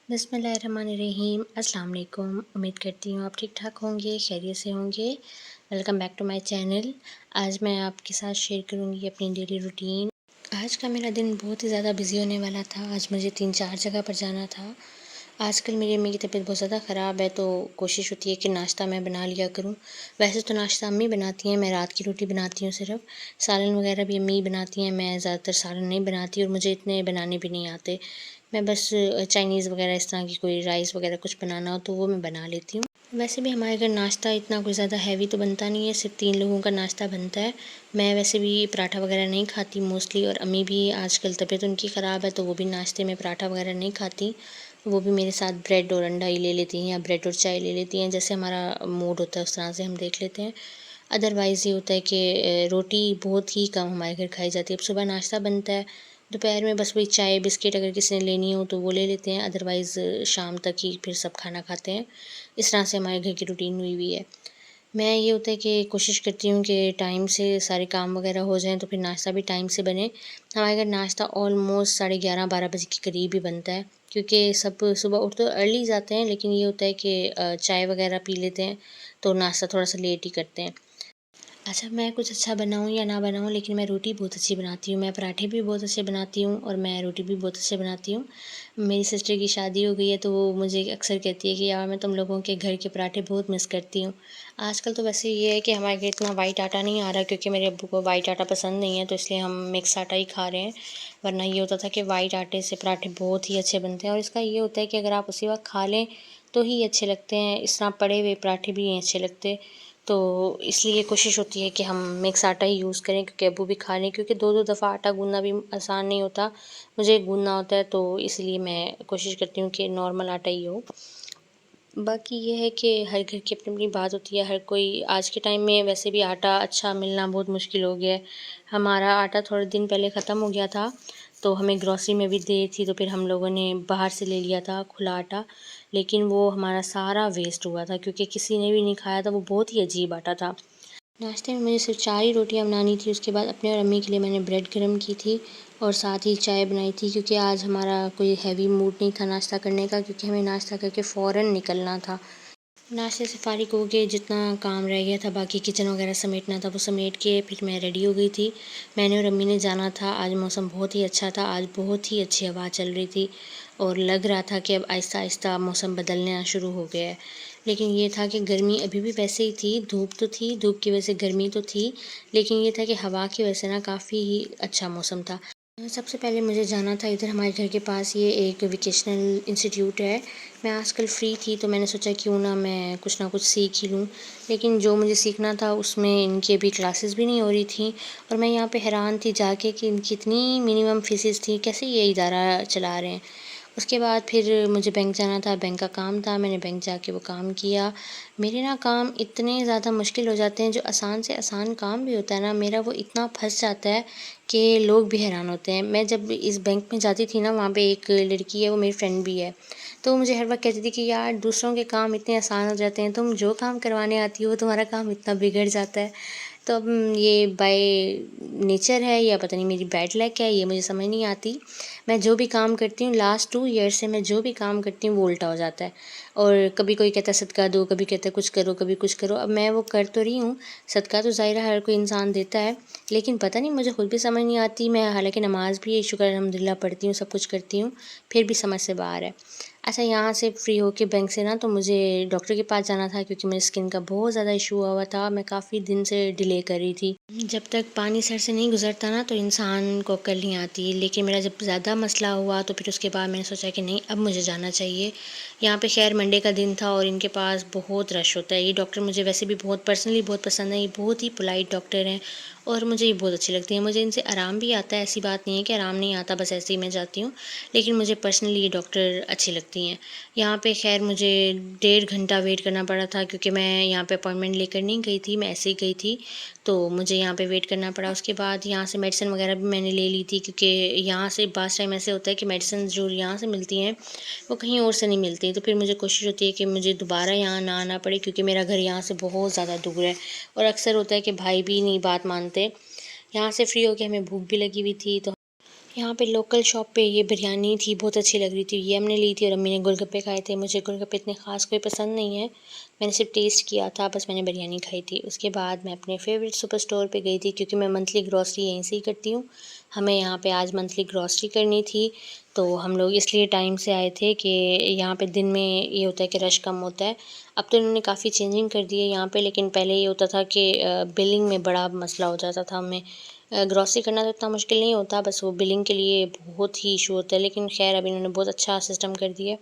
बिस्मिल्लाहिर्रहमानिर्रहीम। अस्सलाम वालेकुम। उम्मीद करती हूँ आप ठीक ठाक होंगे, खैरियत से होंगे। Welcome back to my channel. आज मैं आपके साथ शेयर करूँगी अपनी डेली रूटीन। आज का मेरा दिन बहुत ही ज़्यादा बिज़ी होने वाला था। आज मुझे 3-4 जगह पर जाना था। आजकल मेरी अम्मी की तबीयत बहुत ज़्यादा ख़राब है, तो कोशिश होती है कि नाश्ता मैं बना लिया करूँ। वैसे तो नाश्ता अम्मी बनाती हैं, मैं रात की रोटी बनाती हूँ सिर्फ़। सालन वग़ैरह भी अम्मी ही बनाती हैं, मैं ज़्यादातर सालन नहीं बनाती और मुझे इतने बनाने भी नहीं आते। मैं बस चाइनीज़ वग़ैरह इस तरह की कोई राइस वग़ैरह कुछ बनाना हो तो वो मैं बना लेती हूँ। वैसे भी हमारे घर नाश्ता इतना कोई ज़्यादा हैवी तो बनता नहीं है, सिर्फ़ 3 लोगों का नाश्ता बनता है। मैं वैसे भी पराठा वग़ैरह नहीं खाती मोस्टली, और अम्मी भी आजकल तबीयत उनकी ख़राब है, तो वो भी नाश्ते में पराठा वग़ैरह नहीं खाती। वो भी मेरे साथ ब्रेड और अंडा ही ले लेती हैं या ब्रेड और चाय ले लेती हैं, जैसे हमारा मूड होता है उस तरह से हम देख लेते हैं। अदरवाइज़ ये होता है कि रोटी बहुत ही कम हमारे घर खाई जाती है। अब सुबह नाश्ता बनता है, दोपहर में बस वही चाय बिस्किट अगर किसी ने लेनी हो तो वो ले लेते हैं, अदरवाइज़ शाम तक ही फिर सब खाना खाते हैं। इस तरह से हमारे घर की रूटीन हुई हुई है। मैं ये होता है कि कोशिश करती हूँ कि टाइम से सारे काम वगैरह हो जाएँ तो फिर नाश्ता भी टाइम से बने। हमारे घर नाश्ता ऑलमोस्ट 11:30-12 बजे के करीब ही बनता है, क्योंकि सब सुबह उठ तो अर्ली जाते हैं, लेकिन ये होता है कि चाय वगैरह पी लेते हैं, तो नाश्ता थोड़ा-सा लेट ही करते हैं। अच्छा, मैं कुछ अच्छा बनाऊँ या ना बनाऊँ, लेकिन मैं रोटी बहुत अच्छी बनाती हूँ। मैं पराठे भी बहुत अच्छे बनाती हूँ और मैं रोटी भी बहुत अच्छे बनाती हूँ। मेरी सिस्टर की शादी हो गई है, तो वो मुझे अक्सर कहती है कि यार मैं तुम लोगों के घर के पराठे बहुत मिस करती हूँ। आजकल तो वैसे ये है कि हमारे घर इतना वाइट आटा नहीं आ रहा, क्योंकि मेरे अब्बू को वाइट आटा पसंद नहीं है, तो इसलिए हम मिक्स आटा ही खा रहे हैं। वरना ये होता था कि वाइट आटे से पराठे बहुत ही अच्छे बनते हैं, और इसका ये होता है कि अगर आप उसी वक़्त खा लें तो ही अच्छे लगते हैं, इस तरह पड़े हुए पराठे भी नहीं अच्छे लगते। तो इसलिए कोशिश होती है कि हम मिक्स आटा ही यूज़ करें, क्योंकि अब्बू भी खा लें, क्योंकि 2-2 दफ़ा आटा गूँथना भी आसान नहीं होता। मुझे गूँथना होता है, तो इसलिए मैं कोशिश करती हूँ कि नॉर्मल आटा ही हो। बाकी ये है कि हर घर की अपनी-अपनी बात होती है, हर कोई आज के टाइम में वैसे भी आटा अच्छा मिलना बहुत मुश्किल हो गया है। हमारा आटा थोड़े दिन पहले ख़त्म हो गया था, तो हमें ग्रॉसरी में भी देर थी, तो फिर हम लोगों ने बाहर से ले लिया था खुला आटा, लेकिन वो हमारा सारा वेस्ट हुआ था, क्योंकि किसी ने भी नहीं खाया था, वो बहुत ही अजीब आटा था। नाश्ते में मुझे सिर्फ़ 4 ही रोटियाँ बनानी थी, उसके बाद अपने और अम्मी के लिए मैंने ब्रेड गरम की थी और साथ ही चाय बनाई थी, क्योंकि आज हमारा कोई हैवी मूड नहीं था नाश्ता करने का, क्योंकि हमें नाश्ता करके फ़ौरन निकलना था। नाश्ते से फ़ारिग हो के जितना काम रह गया था, बाकी किचन वगैरह समेटना था, वो समेट के फिर मैं रेडी हो गई थी। मैंने और अम्मी ने जाना था। आज मौसम बहुत ही अच्छा था, आज बहुत ही अच्छी हवा चल रही थी और लग रहा था कि अब आहिस्ता-आहिस्ता मौसम बदलना शुरू हो गया है। लेकिन ये था कि गर्मी अभी भी वैसे ही थी, धूप तो थी, धूप की वजह से गर्मी तो थी, लेकिन ये था कि हवा की वजह से ना काफ़ी ही अच्छा मौसम था। सबसे पहले मुझे जाना था, इधर हमारे घर के पास ये एक वोकेशनल इंस्टीट्यूट है। मैं आजकल फ्री थी, तो मैंने सोचा क्यों ना कुछ सीख ही लूँ। लेकिन जो मुझे सीखना था उसमें इनकी अभी क्लासेस भी नहीं हो रही थी, और मैं यहाँ पे हैरान थी जाके कि इनकी इतनी मिनिमम फ़ीसेस थी, कैसे ये इदारा चला रहे हैं। उसके बाद फिर मुझे बैंक जाना था, बैंक का काम था, मैंने बैंक जाके वो काम किया। मेरे ना काम इतने ज़्यादा मुश्किल हो जाते हैं, जो आसान से आसान काम भी होता है ना, मेरा वो इतना फँस जाता है कि लोग भी हैरान होते हैं। मैं जब इस बैंक में जाती थी ना, वहाँ पे एक लड़की है, वो मेरी फ्रेंड भी है। तो वो मुझे हर वक़्त कहती थी कि यार दूसरों के काम इतने आसान हो जाते हैं, तुम जो काम करवाने आती हो तुम्हारा काम इतना बिगड़ जाता है। तो अब ये बाय नेचर है या पता नहीं मेरी बैड लक है, ये मुझे समझ नहीं आती। मैं जो भी काम करती हूँ लास्ट 2 ईयर से, मैं जो भी काम करती हूँ वो उल्टा हो जाता है, और कभी कोई कहता है सदका दो, कभी कहता है कुछ करो, कभी कुछ करो। अब मैं वो कर तो रही हूँ, सदका तो ज़ाहिर है हर कोई इंसान देता है, लेकिन पता नहीं मुझे खुद भी समझ नहीं आती। मैं हालाँकि नमाज़ भी शुक्र अल्हम्दुलिल्लाह पढ़ती हूँ, सब कुछ करती हूँ, फिर भी समझ से बाहर है। अच्छा, यहाँ से फ्री होके बैंक से ना, तो मुझे डॉक्टर के पास जाना था, क्योंकि मेरी स्किन का बहुत ज़्यादा इशू हुआ था। मैं काफ़ी दिन से डिले कर रही थी। जब तक पानी सर से नहीं गुज़रता ना, तो इंसान को अक्ल नहीं आती, लेकिन मेरा जब ज़्यादा मसला हुआ तो फिर उसके बाद मैंने सोचा कि नहीं, अब मुझे जाना चाहिए। यहाँ पे खैर मंडे का दिन था और इनके पास बहुत रश होता है। ये डॉक्टर मुझे वैसे भी बहुत पर्सनली बहुत पसंद है, ये बहुत ही पोलाइट डॉक्टर हैं और मुझे ये बहुत अच्छी लगती हैं। मुझे इनसे आराम भी आता है, ऐसी बात नहीं है कि आराम नहीं आता, बस ऐसे ही मैं जाती हूँ, लेकिन मुझे पर्सनली ये डॉक्टर अच्छी लगती हैं। यहाँ पे खैर मुझे 1.5 घंटा वेट करना पड़ा था, क्योंकि मैं यहाँ पे अपॉइंटमेंट लेकर नहीं गई थी, मैं ऐसे ही गई थी, तो मुझे यहाँ पे वेट करना पड़ा। उसके बाद यहाँ से मेडिसिन वगैरह भी मैंने ले ली थी, क्योंकि यहाँ से बास टाइम ऐसे होता है कि मेडिसिन जो यहाँ से मिलती हैं वो कहीं और से नहीं मिलती, तो फिर मुझे कोशिश होती है कि मुझे दोबारा यहाँ ना आना पड़े, क्योंकि मेरा घर यहाँ से बहुत ज़्यादा दूर है, और अक्सर होता है कि भाई भी नहीं बात मानते। यहाँ से फ्री होके हमें भूख भी लगी हुई थी, तो यहाँ पे लोकल शॉप पे ये बिरयानी थी, बहुत अच्छी लग रही थी, ये हमने ली थी और अम्मी ने गोलगप्पे खाए थे। मुझे गोलगप्पे इतने ख़ास कोई पसंद नहीं है, मैंने सिर्फ टेस्ट किया था, बस मैंने बिरयानी खाई थी। उसके बाद मैं अपने फ़ेवरेट सुपर स्टोर पे गई थी, क्योंकि मैं मंथली ग्रॉसरी यहीं से ही करती हूँ। हमें यहाँ पे आज मंथली ग्रॉसरी करनी थी, तो हम लोग इसलिए टाइम से आए थे कि यहाँ पे दिन में ये होता है कि रश कम होता है। अब तो इन्होंने काफ़ी चेंजिंग कर दी है यहाँ पे, लेकिन पहले ये होता था कि बिलिंग में बड़ा मसला हो जाता था हमें। ग्रॉसरी करना तो इतना मुश्किल नहीं होता, बस वो बिलिंग के लिए बहुत ही इशू होता है, लेकिन ख़ैर अभी इन्होंने बहुत अच्छा सिस्टम कर दिया है।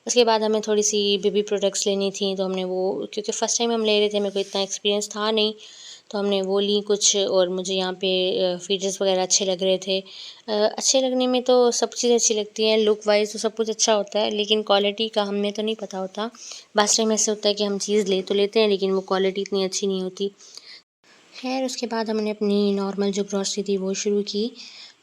उसके बाद हमें थोड़ी-सी बेबी प्रोडक्ट्स लेनी थी, तो हमने वो, क्योंकि फ़र्स्ट टाइम हम ले रहे थे, मेरे को इतना एक्सपीरियंस था नहीं, तो हमने वो ली कुछ। और मुझे यहाँ पे फीचर्स वगैरह अच्छे लग रहे थे। अच्छे लगने में तो सब चीज़ें अच्छी लगती हैं, लुक वाइज़ तो सब कुछ अच्छा होता है, लेकिन क्वालिटी का हमें तो नहीं पता होता। बाज़ टाइम ऐसे होता है कि हम चीज़ ले तो लेते हैं, लेकिन वो क्वालिटी इतनी अच्छी नहीं होती। ख़ैर उसके बाद हमने अपनी नॉर्मल जो ग्रॉसरी थी वो शुरू की।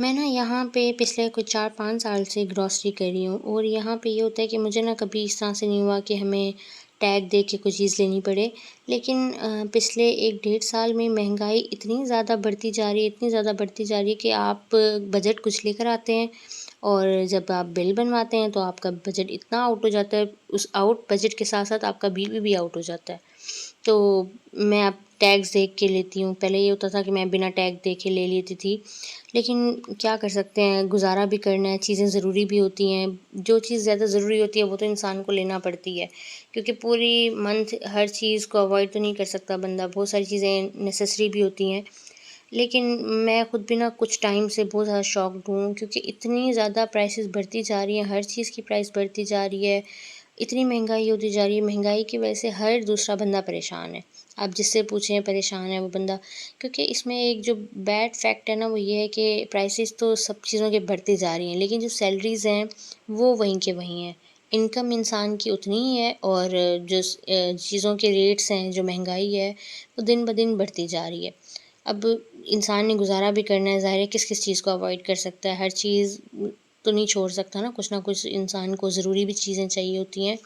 मैं ना यहाँ पे पिछले कुछ 4-5 साल से ग्रॉसरी कर रही हूँ, और यहाँ पे ये होता है कि मुझे ना कभी इस तरह से नहीं हुआ कि हमें टैग देख के कोई चीज़ लेनी पड़े। लेकिन पिछले 1 डेढ़ साल में महंगाई इतनी ज़्यादा बढ़ती जा रही है, इतनी ज़्यादा बढ़ती जा रही है कि आप बजट कुछ लेकर आते हैं, और जब आप बिल बनवाते हैं तो आपका बजट इतना आउट हो जाता है, उस आउट बजट के साथ-साथ आपका बिल भी आउट हो जाता है। तो मैं अब टैग्स देख के लेती हूँ। पहले ये होता था कि मैं बिना टैग देखे ले लेती थी, लेकिन क्या कर सकते हैं, गुज़ारा भी करना है, चीज़ें ज़रूरी भी होती हैं। जो चीज़ ज़्यादा ज़रूरी होती है वो तो इंसान को लेना पड़ती है, क्योंकि पूरी मंथ हर चीज़ को अवॉइड तो नहीं कर सकता बंदा, बहुत सारी चीज़ें नेसेसरी भी होती हैं। लेकिन मैं खुद भी ना कुछ टाइम से बहुत ज़्यादा शॉक्ड हूँ, क्योंकि इतनी ज़्यादा प्राइसेस बढ़ती जा रही हैं, हर चीज़ की प्राइस बढ़ती जा रही है, इतनी महंगाई होती जा रही है, महंगाई की वजह से हर दूसरा बंदा परेशान है। आप जिससे पूछें परेशान है वो बंदा, क्योंकि इसमें एक जो बैड फैक्ट है ना वो ये है कि प्राइसेस तो सब चीज़ों के बढ़ती जा रही हैं, लेकिन जो सैलरीज़ हैं वो वहीं के वहीं हैं। इनकम इंसान की उतनी ही है, और जो चीज़ों के रेट्स हैं, जो महंगाई है, वो दिन ब दिन बढ़ती जा रही है। अब इंसान ने गुज़ारा भी करना है, ज़ाहिर है किस-किस चीज़ को अवॉइड कर सकता है, हर चीज़ तो नहीं छोड़ सकता ना, कुछ ना कुछ इंसान को ज़रूरी भी चीज़ें चाहिए होती हैं।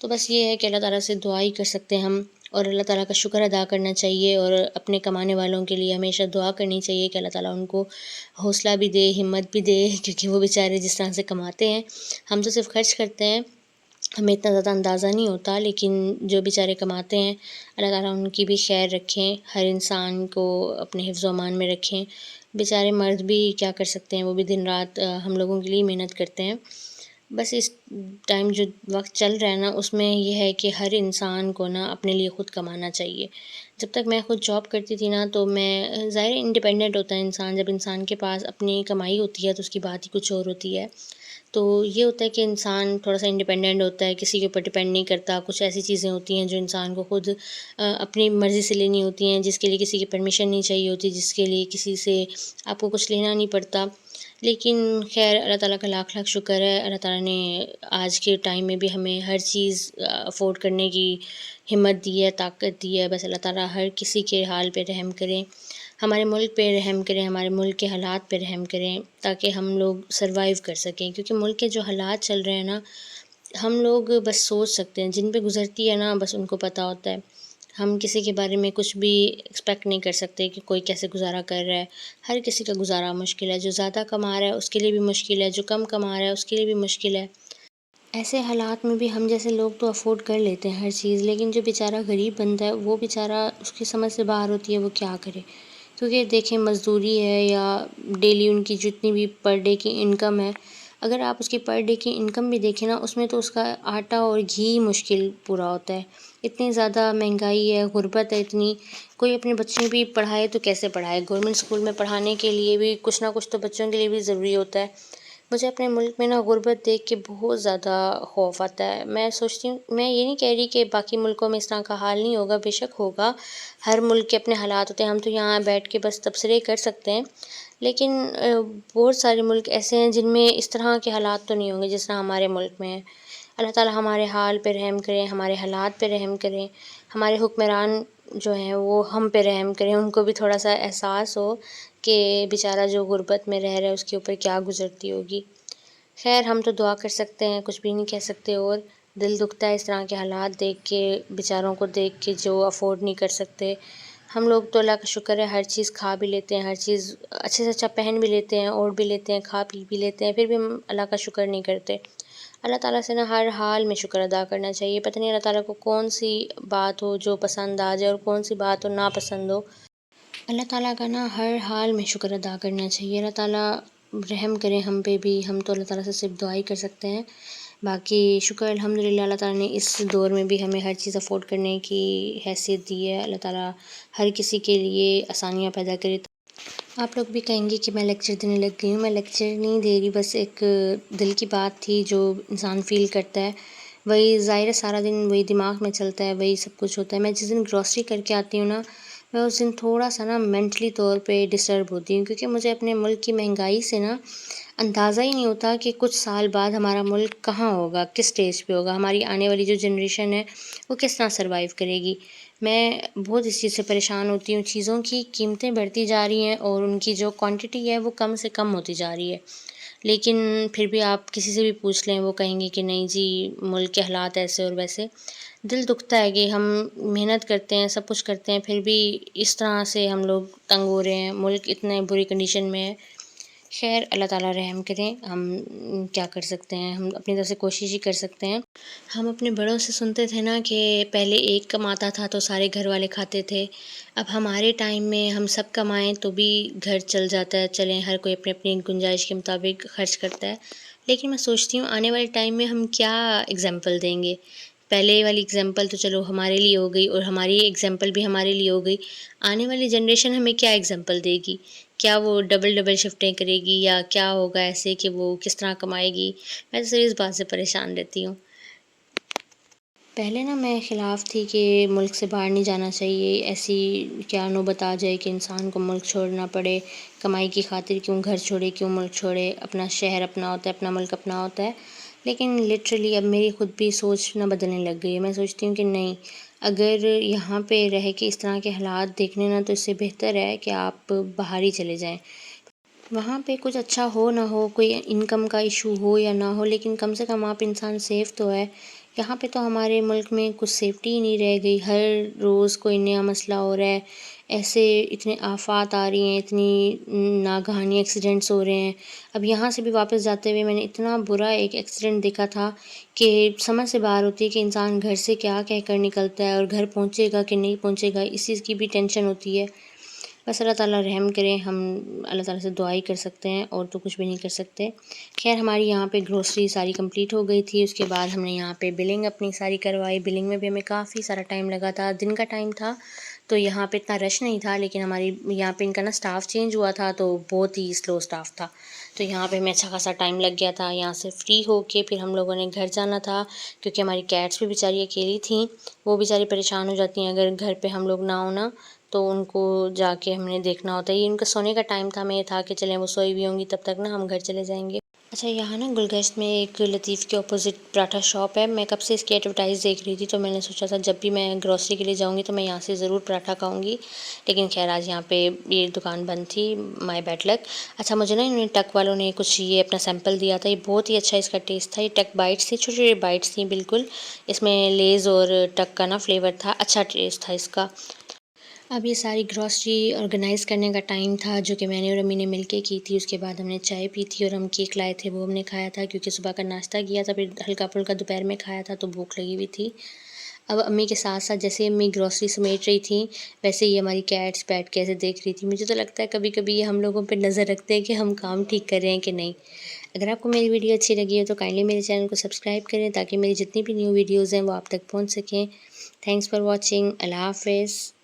तो बस ये है कि अल्लाह ताला से दुआ ही कर सकते हैं हम, और अल्लाह ताला का शुक्र अदा करना चाहिए, और अपने कमाने वालों के लिए हमेशा दुआ करनी चाहिए कि अल्लाह ताला उनको हौसला भी दे, हिम्मत भी दे, क्योंकि वो बेचारे जिस तरह से कमाते हैं, हम तो सिर्फ़ खर्च करते हैं, हमें इतना ज़्यादा अंदाज़ा नहीं होता, लेकिन जो बेचारे कमाते हैं, अल्लाह ताला उनकी भी खैर रखें, हर इंसान को अपने हिफ्ज़ व अमान में रखें। बेचारे मर्द भी क्या कर सकते हैं, वो भी दिन रात हम लोगों के लिए मेहनत करते हैं। बस इस टाइम जो वक़्त चल रहा है ना, उसमें ये है कि हर इंसान को ना अपने लिए खुद कमाना चाहिए। जब तक मैं खुद जॉब करती थी ना, तो मैं ज़ाहिर है इंडिपेंडेंट होता है इंसान, जब इंसान के पास अपनी कमाई होती है तो उसकी बात ही कुछ और होती है। तो ये होता है कि इंसान थोड़ा-सा इंडिपेंडेंट होता है, किसी के ऊपर डिपेंड नहीं करता। कुछ ऐसी चीज़ें होती हैं जो इंसान को खुद अपनी मर्ज़ी से लेनी होती हैं, जिसके लिए किसी की परमिशन नहीं चाहिए होती, जिसके लिए किसी से आपको कुछ लेना नहीं पड़ता। लेकिन ख़ैर अल्लाह ताला का लाख-लाख शुक्र है, अल्लाह ताला ने आज के टाइम में भी हमें हर चीज़ अफ़ोर्ड करने की हिम्मत दी है, ताकत दी है। बस अल्लाह ताला हर किसी के हाल पे रहम करें, हमारे मुल्क पे रहम करें, हमारे मुल्क के हालात पे रहम करें, ताकि हम लोग सर्वाइव कर सकें। क्योंकि मुल्क के जो हालात चल रहे हैं ना, हम लोग बस सोच सकते हैं, जिन पे गुज़रती है ना बस उनको पता होता है। हम किसी के बारे में कुछ भी एक्सपेक्ट नहीं कर सकते कि कोई कैसे गुज़ारा कर रहा है। हर किसी का गुज़ारा मुश्किल है, जो ज़्यादा कमा रहा है उसके लिए भी मुश्किल है, जो कम कमा रहा है उसके लिए भी मुश्किल है। ऐसे हालात में भी हम जैसे लोग तो अफ़ोर्ड कर लेते हैं हर चीज़, लेकिन जो बेचारा गरीब बंदा है वो बेचारा, उसकी समझ से बाहर होती है, वो क्या करे। क्योंकि देखें, मज़दूरी है या डेली उनकी जितनी भी पर डे की इनकम है, अगर आप उसकी पर डे की इनकम भी देखें ना, उसमें तो उसका आटा और घी मुश्किल पूरा होता है। इतनी ज़्यादा महंगाई है, गुर्बत है इतनी, कोई अपने बच्चे भी पढ़ाए तो कैसे पढ़ाए? गवर्नमेंट स्कूल में पढ़ाने के लिए भी कुछ ना कुछ तो बच्चों के लिए भी ज़रूरी होता है। मुझे अपने मुल्क में ना गुर्बत देख के बहुत ज़्यादा खौफ़ आता है। मैं सोचती हूँ, मैं ये नहीं कह रही कि बाकी मुल्कों में इस तरह का हाल नहीं होगा, बेशक होगा। हर मुल्क के अपने हालात होते हैं, हम तो यहाँ बैठ के बस तबसरे कर सकते हैं। लेकिन बहुत सारे मुल्क ऐसे हैं जिनमें इस तरह के हालात तो नहीं होंगे जिस तरह हमारे मुल्क में है। अल्लाह ताला हमारे हाल पे रहम करें, हमारे हालात पे रहम करें, हमारे हुक्मरान जो हैं वो हम पे रहम करें, उनको भी थोड़ा-सा एहसास हो कि बेचारा जो गुर्बत में रह रहा है उसके ऊपर क्या गुज़रती होगी। ख़ैर हम तो दुआ कर सकते हैं, कुछ भी नहीं कह सकते, और दिल दुखता है इस तरह के हालात देख के, बेचारों को देख के जो अफ़ोर्ड नहीं कर सकते। हम लोग तो अल्लाह का शुक्र है हर चीज़ खा भी लेते हैं, हर चीज़ अच्छे से अच्छा पहन भी लेते हैं, ओढ़ भी लेते हैं, खा पी भी लेते हैं, फिर भी हम अल्लाह का शुक्र नहीं करते। अल्लाह ताला से ना हर हाल में शुक्र अदा करना चाहिए। पता नहीं अल्लाह ताला को कौन-सी बात हो जो पसंद आ जाए और कौन-सी बात हो नापसंद हो। अल्लाह ताला का ना हर हाल में शुक्र अदा करना चाहिए। अल्लाह ताला रहम करें हम पे भी, हम तो अल्लाह ताला से सिर्फ़ दुआ ही कर सकते हैं। बाकी शुक्र अल्हम्दुलिल्लाह अल्लाह ताला ने इस दौर में भी हमें हर चीज़ अफ़ोर्ड करने की हैसियत दी है। अल्लाह ताला हर किसी के लिए आसानियाँ पैदा करे। आप लोग भी कहेंगे कि मैं लेक्चर देने लग गई हूँ, मैं लेक्चर नहीं दे रही, बस एक दिल की बात थी जो इंसान फ़ील करता है। वही ज़ाहिर है सारा दिन वही दिमाग में चलता है, वही सब कुछ होता है। मैं जिस दिन ग्रॉसरी करके आती हूँ ना, मैं उस दिन थोड़ा-सा ना मेंटली तौर पे डिस्टर्ब होती हूँ, क्योंकि मुझे अपने मुल्क की महंगाई से ना अंदाज़ा ही नहीं होता कि कुछ साल बाद हमारा मुल्क कहाँ होगा, किस स्टेज पे होगा, हमारी आने वाली जो जनरेशन है वो किस तरह सर्वाइव करेगी। मैं बहुत इस चीज़ से परेशान होती हूँ, चीज़ों की कीमतें बढ़ती जा रही हैं और उनकी जो क्वांटिटी है वो कम से कम होती जा रही है। लेकिन फिर भी आप किसी से भी पूछ लें, वो कहेंगे कि नहीं जी, मुल्क के हालात ऐसे और वैसे। दिल दुखता है कि हम मेहनत करते हैं, सब कुछ करते हैं, फिर भी इस तरह से हम लोग तंग हो रहे हैं, मुल्क इतने बुरी कंडीशन में है। ख़ैर अल्लाह ताला रहम करें, हम क्या कर सकते हैं, हम अपनी तरफ से कोशिश ही कर सकते हैं। हम अपने बड़ों से सुनते थे ना कि पहले एक कमाता था तो सारे घर वाले खाते थे। अब हमारे टाइम में हम सब कमाएँ तो भी घर चल जाता है, चलें हर कोई अपनी-अपनी गुंजाइश के मुताबिक खर्च करता है। लेकिन मैं सोचती हूँ आने वाले टाइम में हम क्या एग्ज़ाम्पल देंगे? पहले वाली एग्ज़ाम्पल तो चलो हमारे लिए हो गई और हमारी एग्ज़ाम्पल भी हमारे लिए हो गई। आने वाली जनरेशन हमें क्या एग्ज़ाम्पल देगी? क्या वो डबल-डबल शिफ्टें करेगी या क्या होगा ऐसे कि वो किस तरह कमाएगी? मैं तो सिर्फ़ इस बात से परेशान रहती हूँ। पहले ना मैं ख़िलाफ़ थी कि मुल्क से बाहर नहीं जाना चाहिए, ऐसी क्या नौबत आ जाए कि इंसान को मुल्क छोड़ना पड़े, कमाई की खातिर क्यों घर छोड़े, क्यों मुल्क छोड़े, अपना शहर अपना होता है, अपना मुल्क अपना होता है। लेकिन लिटरली अब मेरी खुद भी सोच ना बदलने लग गई है। मैं सोचती हूँ कि नहीं, अगर यहाँ पे रह के इस तरह के हालात देखने ना, तो इससे बेहतर है कि आप बाहर ही चले जाएँ। वहाँ पे कुछ अच्छा हो ना हो, कोई इनकम का इशू हो या ना हो, लेकिन कम से कम आप इंसान सेफ़ तो है। यहाँ पे तो हमारे मुल्क में कुछ सेफ्टी ही नहीं रह गई, हर रोज़ कोई नया मसला हो रहा है। ऐसे इतने आफ़ात आ रही हैं, इतनी नागहानी एक्सीडेंट्स हो रहे हैं। अब यहाँ से भी वापस जाते हुए मैंने इतना बुरा एक एक्सीडेंट देखा था कि समझ से बाहर होती है कि इंसान घर से क्या कहकर निकलता है और घर पहुँचेगा कि नहीं पहुँचेगा, इस चीज़ की भी टेंशन होती है। बस अल्लाह ताला रहम करें, हम अल्लाह ताला से दुआ ही कर सकते हैं और तो कुछ भी नहीं कर सकते। ख़ैर हमारी यहाँ पे ग्रोसरी सारी कंप्लीट हो गई थी, उसके बाद हमने यहाँ पे बिलिंग अपनी सारी करवाई। बिलिंग में भी हमें काफ़ी सारा टाइम लगा था, दिन का टाइम था, तो यहाँ पे इतना रश नहीं था, लेकिन हमारी यहाँ पे इनका ना स्टाफ़ चेंज हुआ था, तो बहुत ही स्लो स्टाफ़ था। तो यहाँ पे हमें अच्छा खासा टाइम लग गया था। यहाँ से फ्री होके फिर हम लोगों ने घर जाना था, क्योंकि हमारी कैट्स भी बेचारी अकेली थीं, वो बेचारी परेशान हो जाती हैं अगर घर पे हम लोग ना हो ना, तो उनको जाके हमने देखना होता है। ये उनका सोने का टाइम था, हमें ये था कि चलें वो सोई हुई होंगी तब तक ना हम घर चले जाएँगे। अच्छा, यहाँ ना गुलगश्त में एक लतीफ़ के अपोज़िट पराठा शॉप है। मैं कब से इसकी एडवर्टाइज़ देख रही थी, तो मैंने सोचा था जब भी मैं ग्रॉसरी के लिए जाऊँगी तो मैं यहाँ से ज़रूर पराठा खाऊँगी। लेकिन ख़ैर आज यहाँ पे ये दुकान बंद थी, माय बैड लक। अच्छा, मुझे ना इन्होंने टक वालों ने कुछ ये अपना सैंपल दिया था, ये बहुत ही अच्छा इसका टेस्ट था। ये टक बाइट्स थी, छोटी-छोटी बाइट्स थी बिल्कुल। इसमें लेज़ और टक का ना फ्लेवर था, अच्छा टेस्ट था इसका। अब ये सारी ग्रॉसरी ऑर्गेनाइज़ करने का टाइम था, जो कि मैंने और अम्मी ने मिलके की थी। उसके बाद हमने चाय पी थी और हम केक लाए थे, वो हमने खाया था, क्योंकि सुबह का नाश्ता किया था, फिर हल्का-फुल्का दोपहर में खाया था, तो भूख लगी हुई थी। अब अम्मी के साथ-साथ जैसे अम्मी ग्रॉसरी समेट रही थी, वैसे ही हमारी कैट्स बैठ के ऐसे देख रही थी। मुझे तो लगता है कभी-कभी ये हम लोगों पे नज़र रखते हैं कि हम काम ठीक कर रहे हैं कि नहीं। अगर आपको मेरी वीडियो अच्छी लगी है तो काइंडली मेरे चैनल को सब्सक्राइब करें, ताकि मेरी जितनी भी न्यू वीडियोज़ हैं वो आप तक पहुँच सकें। Thanks for watching. अल्लाह हाफ़िज़।